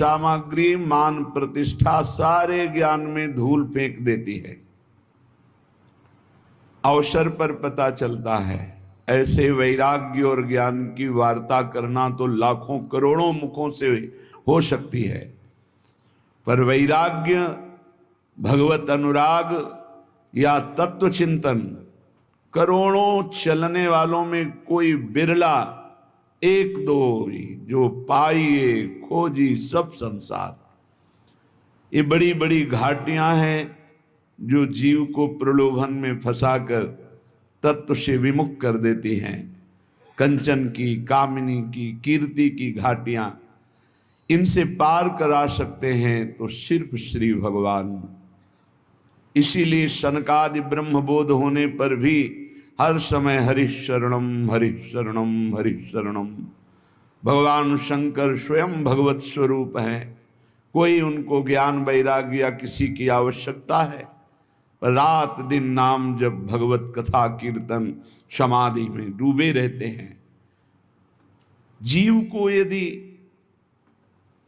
सामग्री, मान प्रतिष्ठा सारे ज्ञान में धूल फेंक देती है। अवसर पर पता चलता है। ऐसे वैराग्य और ज्ञान की वार्ता करना तो लाखों करोड़ों मुखों से हो सकती है, पर वैराग्य, भगवत अनुराग या तत्व चिंतन करोड़ों चलने वालों में कोई बिरला, एक दो ही जो पाइए खोजी सब संसार। ये बड़ी बड़ी घाटियां हैं जो जीव को प्रलोभन में फंसाकर तत्व से विमुख कर देती हैं। कंचन की, कामिनी की, कीर्ति की घाटियां, इनसे पार करा सकते हैं तो सिर्फ श्री भगवान। इसीलिए सनकादि ब्रह्मबोध होने पर भी हर समय हरिः शरणम हरिः शरणम हरिः शरणम। भगवान शंकर स्वयं भगवत स्वरूप हैं। कोई उनको ज्ञान वैराग्य या किसी की आवश्यकता है? रात दिन नाम जब, भगवत कथा कीर्तन, समाधि में डूबे रहते हैं। जीव को यदि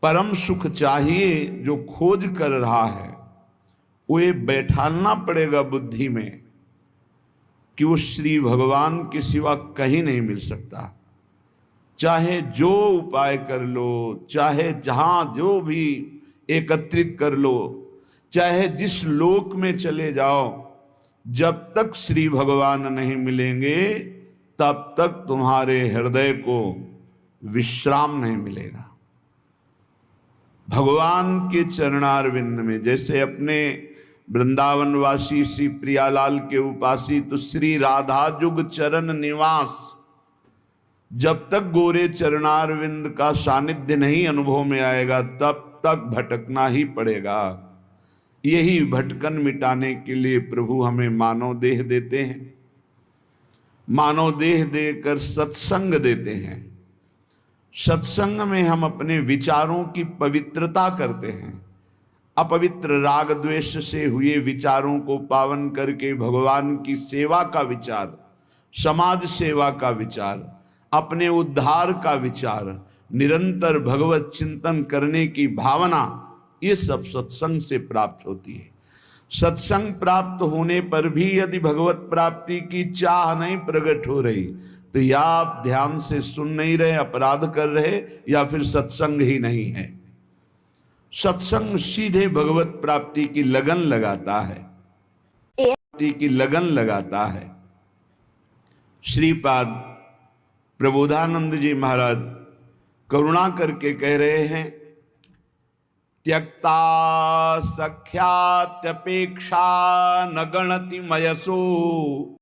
परम सुख चाहिए जो खोज कर रहा है, वो ये बैठालना पड़ेगा बुद्धि में कि वो श्री भगवान के सिवा कहीं नहीं मिल सकता। चाहे जो उपाय कर लो, चाहे जहां जो भी एकत्रित कर लो, चाहे जिस लोक में चले जाओ, जब तक श्री भगवान नहीं मिलेंगे तब तक तुम्हारे हृदय को विश्राम नहीं मिलेगा। भगवान के चरणारविंद में, जैसे अपने वृंदावनवासी श्री प्रियालाल के उपासी तो श्री राधा जुग चरण निवास, जब तक गोरे चरणारविंद का सानिध्य नहीं अनुभव में आएगा तब तक भटकना ही पड़ेगा। यही भटकन मिटाने के लिए प्रभु हमें मानव देह देते हैं। मानव देह देकर सत्संग देते हैं। सत्संग में हम अपने विचारों की पवित्रता करते हैं। अपवित्र राग द्वेष से हुए विचारों को पावन करके भगवान की सेवा का विचार, समाज सेवा का विचार, अपने उद्धार का विचार, निरंतर भगवत चिंतन करने की भावना, ये सब सत्संग से प्राप्त होती है। सत्संग प्राप्त होने पर भी यदि भगवत प्राप्ति की चाह नहीं प्रकट हो रही तो या आप ध्यान से सुन नहीं रहे, अपराध कर रहे, या फिर सत्संग ही नहीं है। सत्संग सीधे भगवत प्राप्ति की लगन लगाता है, प्राप्ति की लगन लगाता है। श्रीपाद प्रबोधानंद जी महाराज करुणा करके कह रहे हैं, त्यक्ता सख्यात्यपेक्षा न गणति मयसो